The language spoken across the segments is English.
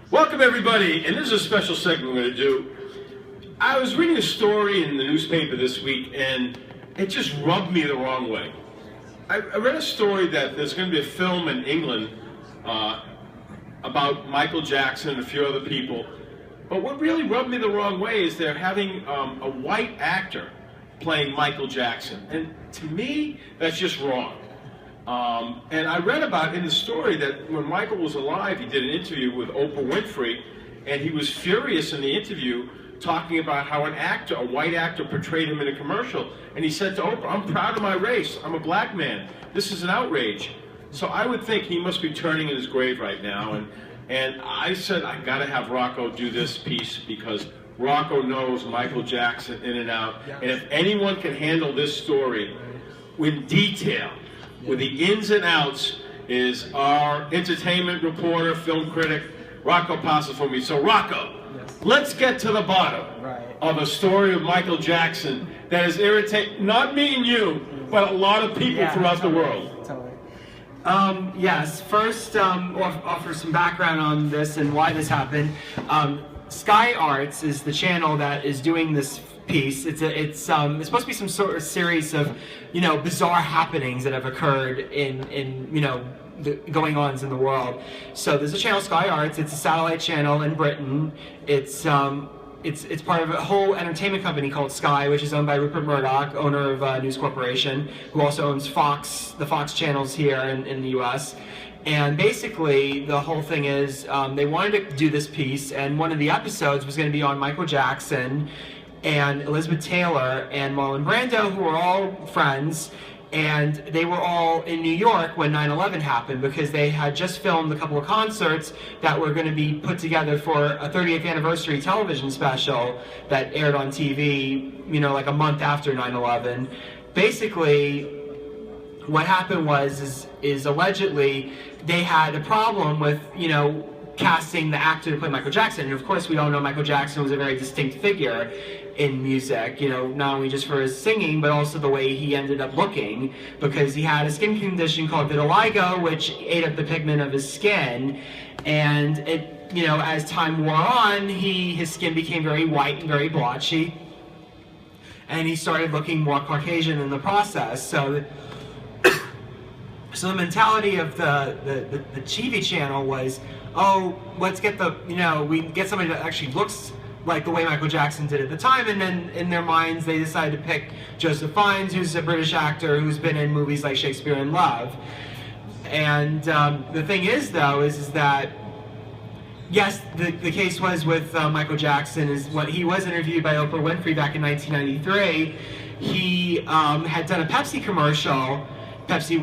Welcome everybody, and this is a special segment we're going to do. I was reading a story in the newspaper this week, and it just rubbed me the wrong way. I read a story that there's going to be a film in England about Michael Jackson and a few other people. But what really rubbed me the wrong way is they're having a white actor playing Michael Jackson. And to me, that's just wrong. And I read about in the story that when Michael was alive, he did an interview with Oprah Winfrey, and he was furious in the interview talking about how a white actor portrayed him in a commercial. And he said to Oprah, "I'm proud of my race. I'm a black man. This is an outrage." So I would think he must be turning in his grave right now. And I said, I gotta have Rocco do this piece because Rocco knows Michael Jackson in and out. And if anyone can handle this story with detail, with the ins and outs, is our entertainment reporter, film critic, Rocco Pasafumi. So Rocco, let's get to the bottom of a story of Michael Jackson that has irritated not me and you, but a lot of people throughout the world. Yes, first offer some background on this and why this happened. Sky Arts is the channel that is doing this piece. It's supposed to be some sort of series of, bizarre happenings that have occurred in the going-ons in the world. So there's a channel, Sky Arts. It's a satellite channel in Britain. It's part of a whole entertainment company called Sky, which is owned by Rupert Murdoch, owner of News Corporation, who also owns Fox, the Fox channels here in the U.S. And basically, the whole thing is they wanted to do this piece, and one of the episodes was going to be on Michael Jackson and Elizabeth Taylor and Marlon Brando, who were all friends. And they were all in New York when 9/11 happened because they had just filmed a couple of concerts that were going to be put together for a 30th anniversary television special that aired on TV, like a month after 9/11. Basically, what happened is allegedly they had a problem with, casting the actor to play Michael Jackson. And of course, we all know Michael Jackson was a very distinct figure in music, not only just for his singing, but also the way he ended up looking, because he had a skin condition called vitiligo, which ate up the pigment of his skin, and it, as time wore on, his skin became very white and very blotchy, and he started looking more Caucasian in the process. So the mentality of the TV channel was, oh, let's get we get somebody that actually looks like the way Michael Jackson did at the time, and then in their minds they decided to pick Joseph Fiennes, who's a British actor who's been in movies like Shakespeare in Love. And the thing is, though, is that yes, the case was with Michael Jackson is when he was interviewed by Oprah Winfrey back in 1993. He had done a Pepsi commercial. Pepsi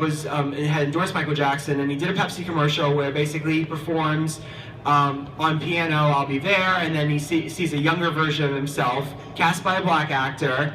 had endorsed Michael Jackson, and he did a Pepsi commercial where basically he performs on piano, "I'll Be There," and then he sees a younger version of himself cast by a black actor.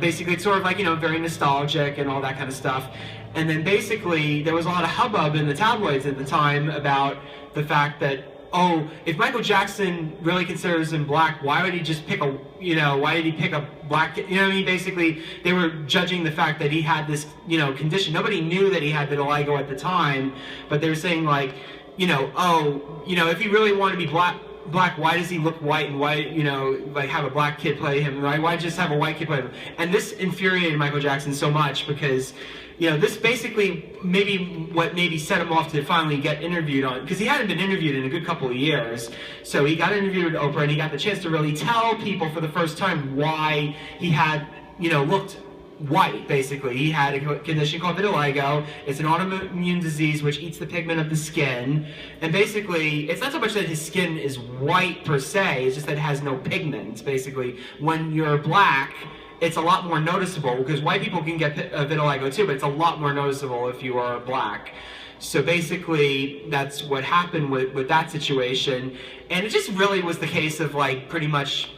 Basically it's sort of like, very nostalgic and all that kind of stuff. And then basically there was a lot of hubbub in the tabloids at the time about the fact that, oh, if Michael Jackson really considers him black, why would he just pick why did he pick a black kid? Basically, they were judging the fact that he had this, condition. Nobody knew that he had vitiligo at the time, but they were saying like, if he really wanted to be black, why does he look white, and why, have a black kid play him, right? Why just have a white kid play him? And this infuriated Michael Jackson so much because, this basically maybe set him off to finally get interviewed on, because he hadn't been interviewed in a good couple of years. So he got interviewed at Oprah, and he got the chance to really tell people for the first time why he had, looked white, basically. He had a condition called vitiligo. It's an autoimmune disease which eats the pigment of the skin. And basically, it's not so much that his skin is white per se, it's just that it has no pigment, basically. When you're black, it's a lot more noticeable, because white people can get vitiligo too, but it's a lot more noticeable if you are black. So basically, that's what happened with that situation. And it just really was the case of pretty much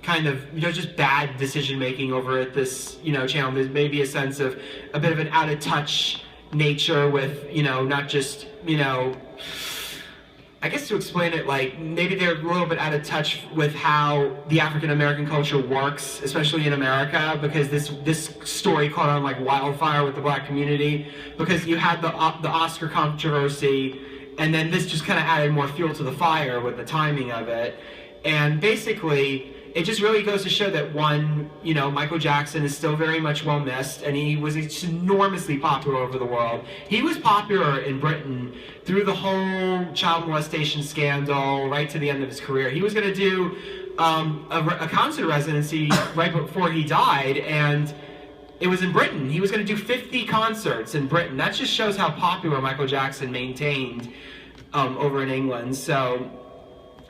kind of, just bad decision making over at this, channel. There's maybe a sense of a bit of an out of touch nature with, not just, I guess to explain it, maybe they're a little bit out of touch with how the African American culture works, especially in America, because this story caught on like wildfire with the black community, because you had the Oscar controversy and then this just kind of added more fuel to the fire with the timing of it. And basically, it just really goes to show that one, Michael Jackson is still very much well missed, and he was enormously popular over the world. He was popular in Britain through the whole child molestation scandal, right to the end of his career. He was going to do a concert residency right before he died, and it was in Britain. He was going to do 50 concerts in Britain. That just shows how popular Michael Jackson maintained over in England. So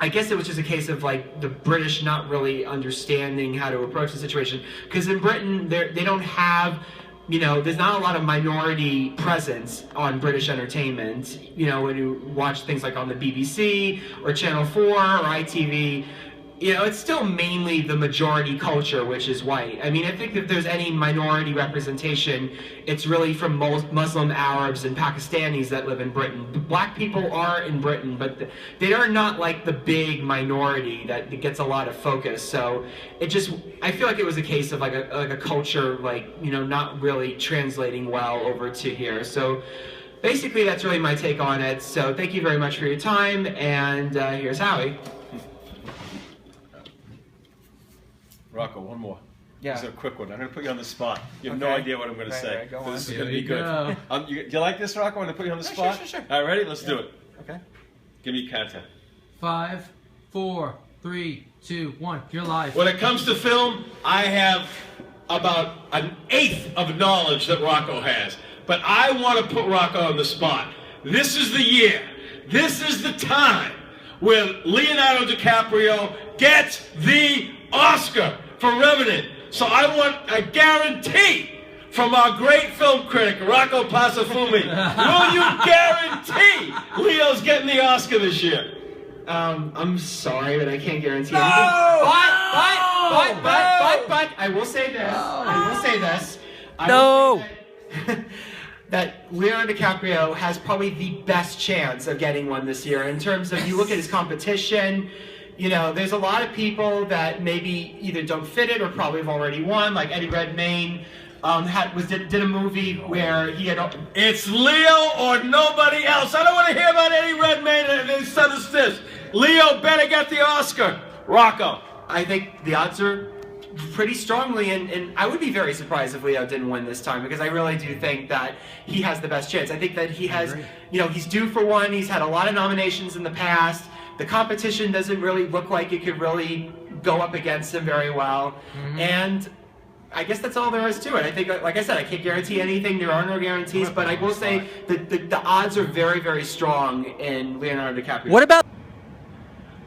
I guess it was just a case of like the British not really understanding how to approach the situation, because in Britain they don't have, there's not a lot of minority presence on British entertainment. When you watch things like on the BBC or Channel 4 or ITV, it's still mainly the majority culture, which is white. I mean, I think if there's any minority representation, it's really from Muslim Arabs and Pakistanis that live in Britain. The black people are in Britain, but they are not like the big minority that gets a lot of focus. So I feel like it was a case of like a culture, not really translating well over to here. So basically, that's really my take on it. So thank you very much for your time, and here's Howie. Rocco, one more. Yeah. This is a quick one. I'm going to put you on the spot. You have no idea what I'm going to say. Right, go so this on. is going to be good. Do you like this, Rocco? I'm going to put you on the spot? Sure. All right, ready? Let's do it. Okay. Give me content. 5, 4, 3, 2, 1. You're live. When it comes to film, I have about an eighth of knowledge that Rocco has. But I want to put Rocco on the spot. This is the year. This is the time where Leonardo DiCaprio gets the Oscar for Revenant. So I want a guarantee from our great film critic, Rocco Pasafumi. Will you guarantee Leo's getting the Oscar this year? I'm sorry, but I can't guarantee No! anything. But I will say this. I will say this. That Leonardo DiCaprio has probably the best chance of getting one this year. In terms of, you look at his competition, there's a lot of people that maybe either don't fit it or probably have already won, like Eddie Redmayne did a movie where he had... It's Leo or nobody else. I don't want to hear about Eddie Redmayne and his son is this. Leo better get the Oscar. Rocco. I think the odds are pretty strongly, and I would be very surprised if Leo didn't win this time, because I really do think that he has the best chance. I think that he has, he's due for one. He's had a lot of nominations in the past. The competition doesn't really look like it could really go up against him very well. And I guess that's all there is to it. I think, like I said, I can't guarantee anything. There are no guarantees, but I will say that the odds are very, very strong in Leonardo DiCaprio. What about...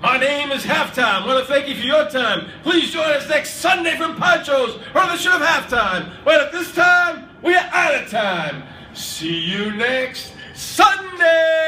My name is Halftime. I want to thank you for your time. Please join us next Sunday from Poncho's or the show of Halftime. But at this time, we are out of time. See you next Sunday!